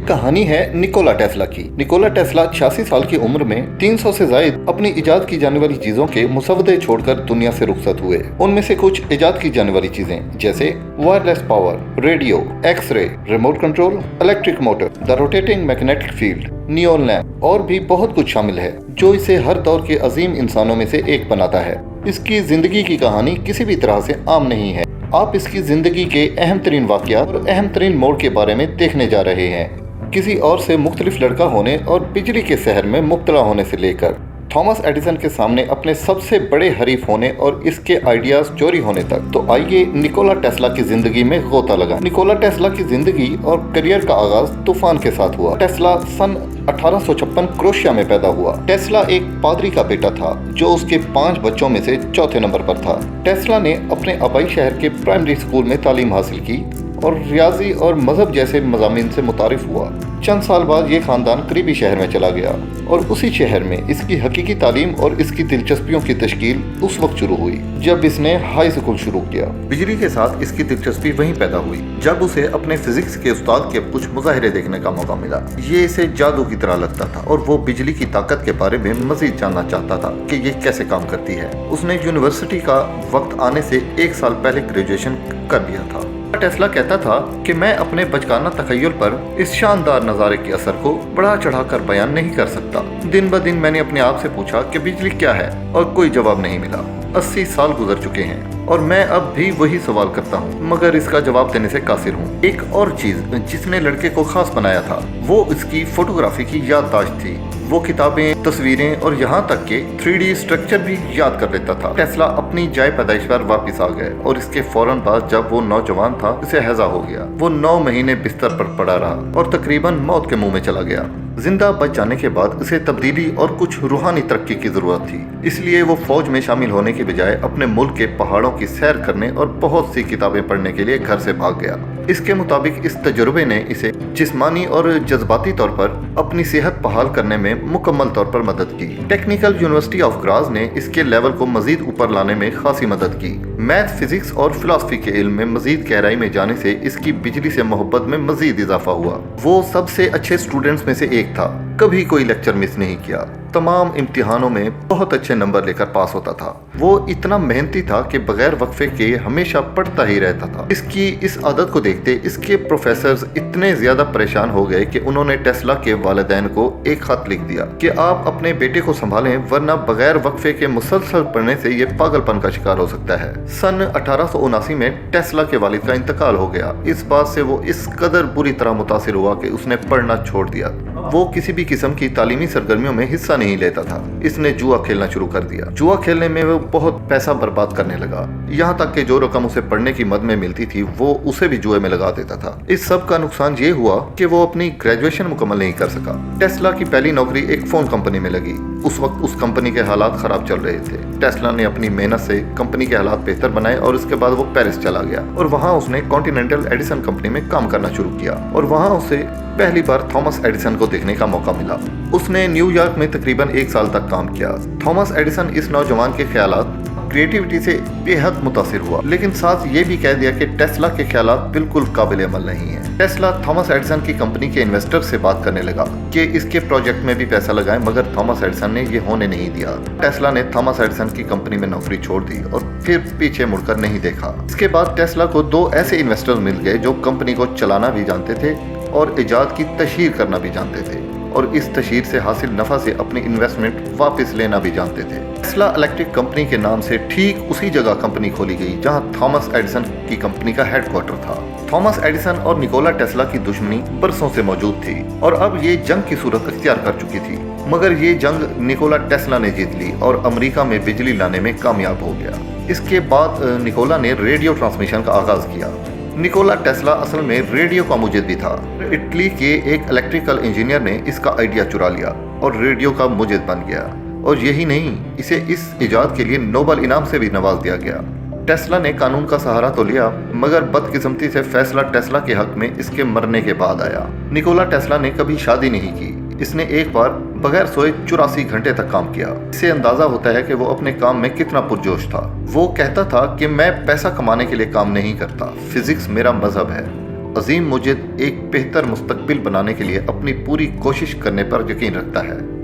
कहानी है Nikola Tesla की। निकोला टेस्ला 86 साल की उम्र में 300 से ज्यादा अपनी इजाद की जाने वाली चीजों के मुसवदे छोड़कर दुनिया से रुखसत हुए। उनमें से कुछ इजाद की जाने वाली चीजें जैसे wireless power, radio, x-ray, remote control, electric motor, the rotating magnetic field, neon lamp और भी बहुत कुछ शामिल है जो इसे हर दौर के अजीम इंसानों में से एक बनाता है। इसकी जिंदगी की कहानी किसी भी तरह से आम नहीं है। आप इसकी जिंदगी के अहम तरीन वाक़यात और अहम तरीन मोड़ के बारे में देखने जा रहे हैं। किसी और से मुख्तलिफ लड़का होने और बिजली के शहर में मुब्तला होने से लेकर थॉमस एडिसन के सामने अपने सबसे बड़े हरीफ होने और इसके आइडियाज चोरी होने तक। तो आइए निकोला टेस्ला की जिंदगी में गोता लगा। निकोला टेस्ला की जिंदगी और करियर का आगाज तूफान के साथ हुआ। टेस्ला सन 1856 क्रोशिया में पैदा हुआ। टेस्ला एक पादरी का बेटा था जो उसके 5 बच्चों में से चौथे नंबर पर था। टेस्ला ने अपने आबाई शहर के प्राइमरी स्कूल में तालीम हासिल की और रियाजी और मजहब जैसे मज़ामीन से मुतारिफ हुआ। चंद साल बाद ये खानदान करीबी शहर में चला गया और उसी शहर में इसकी हकीकी तालीम और इसकी दिलचस्पियों की तश्कील उस वक्त शुरू हुई जब इसने हाई स्कूल शुरू किया। बिजली के साथ इसकी दिलचस्पी वहीं पैदा हुई जब उसे अपने फिजिक्स के उस्ताद के कुछ मुजाहिरे देखने का मौका मिला। ये इसे जादू की तरह लगता था और वो बिजली की ताकत के बारे में मजीद जानना चाहता था कि ये कैसे काम करती है। उसने यूनिवर्सिटी का वक्त आने से 1 साल पहले ग्रेजुएशन कर लिया था। टेस्ला कहता था कि मैं अपने बचकाना तखय्युल पर इस शानदार नज़ारे के असर को बढ़ा चढ़ाकर बयान नहीं कर सकता। दिन ब दिन मैंने अपने आप से पूछा कि बिजली क्या है और कोई जवाब नहीं मिला। 80 साल गुजर चुके हैं और मैं अब भी वही सवाल करता हूँ मगर इसका जवाब देने से कासिर हूँ। एक और चीज जिसने लड़के को खास बनाया था वो इसकी फोटोग्राफी की याददाश्त थी। वो किताबें, तस्वीरें और यहाँ तक के 3D स्ट्रक्चर भी याद कर लेता था। टेस्ला अपनी जाए पैदाइश पर वापस आ गए और इसके फौरन बाद जब वो नौजवान था उसे हैजा हो गया। वो 9 महीने बिस्तर पर पड़ा रहा और तकरीबन मौत के मुंह में चला गया। जिंदा बच जाने के बाद उसे तब्दीली और कुछ रूहानी तरक्की की जरूरत थी। इसलिए वो फौज में शामिल होने के बजाय अपने मुल्क के पहाड़ों की सैर करने और बहुत सी किताबें पढ़ने के लिए घर से भाग गया। इसके मुताबिक इस तजुर्बे ने इसे जिस्मानी और जज्बाती तौर पर अपनी सेहत बहाल करने में मुकम्मल तौर पर मदद की। टेक्निकल यूनिवर्सिटी ऑफ ग्राज ने इसके लेवल को मजीद ऊपर लाने में खासी मदद की। मैथ, फिजिक्स और फिलॉसफी के इल्म में मजीद गहराई में जाने से इसकी बिजली से मोहब्बत में मजीद इजाफा हुआ। वो सबसे अच्छे स्टूडेंट्स में से एक था, कभी कोई लेक्चर मिस नहीं किया, तमाम इम्तिहानों में बहुत अच्छे नंबर लेकर पास होता था। वो इतना मेहनती था कि बगैर वक्फे के हमेशा पढ़ता ही रहता था। इसकी इस आदत को देखते इसके प्रोफेसर्स इतने ज्यादा परेशान हो गए कि उन्होंने टेस्ला के वालिदैन को एक खत लिख दिया कि आप अपने बेटे को संभालें वरना बगैर वक्फे के मुसलसल पढ़ने से ये पागलपन का शिकार हो सकता है। सन 1879 में टेस्ला के वालिद का इंतकाल हो गया। इस बात से वो इस कदर बुरी तरह मुतासिर हुआ कि उसने पढ़ना छोड़ दिया। वो किसी भी किस्म की तालीमी सरगर्मियों में हिस्सा नहीं लेता था। इसने जुआ खेलना शुरू कर दिया। जुआ खेलने में वो बहुत पैसा बर्बाद करने लगा। यहाँ तक कि जो रकम उसे पढ़ने की मद में मिलती थी वो उसे भी जुए में लगा देता था। इस सब का नुकसान ये हुआ कि वो अपनी ग्रेजुएशन मुकम्मल नहीं कर सका। टेस्ला की पहली नौकरी एक फोन कंपनी में लगी। उस वक्त उस कंपनी के हालात खराब चल रहे थे। टेस्ला ने अपनी मेहनत से कंपनी के हालात बेहतर बनाए और उसके बाद वो पेरिस चला गया और वहाँ उसने कॉन्टिनेंटल एडिसन कंपनी में काम करना शुरू किया और वहाँ उसे पहली बार थॉमस एडिसन को देखने का मौका मिला। उसने न्यूयॉर्क में तकरीबन 1 साल तक काम किया। थॉमस एडिसन इस नौजवान के ख्यालात, क्रिएटिविटी से बेहद मुतासिर हुआ, लेकिन साथ ये भी कह दिया कि टेस्ला के ख्यालात बिल्कुल काबिल अमल नहीं है। टेस्ला थॉमस एडिसन की कंपनी के इन्वेस्टर से बात करने लगा कि इसके प्रोजेक्ट में भी पैसा लगाएं, मगर थॉमस एडिसन ने ये होने नहीं दिया। टेस्ला ने थॉमस एडिसन की कंपनी में नौकरी छोड़ दी और फिर पीछे मुड़कर नहीं देखा। इसके बाद टेस्ला को 2 ऐसे इन्वेस्टर्स मिल गए जो कंपनी को चलाना भी जानते थे और इजाद की तशहीर करना भी जानते थे और इस तशहीर से हासिल नफा से अपनी इन्वेस्टमेंट वापस लेना भी जानते थे। टेस्ला इलेक्ट्रिक कंपनी के नाम से ठीक उसी जगह कंपनी खोली गई जहां थॉमस एडिसन की कंपनी का हेडक्वार्टर था। थॉमस एडिसन और निकोला टेस्ला की दुश्मनी बरसों से मौजूद थी और अब ये जंग की सूरत अख्तियार कर चुकी थी। मगर ये जंग निकोला टेस्ला ने जीत ली और अमेरिका में बिजली लाने में कामयाब हो गया। इसके बाद निकोला ने रेडियो ट्रांसमिशन का आगाज किया। निकोला टेस्ला असल में रेडियो का मुजिद भी था। इटली के एक इलेक्ट्रिकल इंजीनियर ने इसका आइडिया चुरा लिया और रेडियो का मुजिद बन गया। और यही नहीं, इसे इस इजाद के लिए नोबेल इनाम से भी नवाज दिया गया। टेस्ला ने कानून का सहारा तो लिया मगर बदकिस्मती से फैसला टेस्ला के हक में इसके मरने के बाद आया। निकोला टेस्ला ने कभी शादी नहीं की। इसने एक बार बगैर सोए 84 घंटे तक काम किया। इससे अंदाजा होता है कि वो अपने काम में कितना पुरजोश था। वो कहता था कि मैं पैसा कमाने के लिए काम नहीं करता, फिजिक्स मेरा मजहब है। عظیم مجد ایک بہتر مستقبل بنانے کے لیے اپنی پوری کوشش کرنے پر یقین رکھتا ہے۔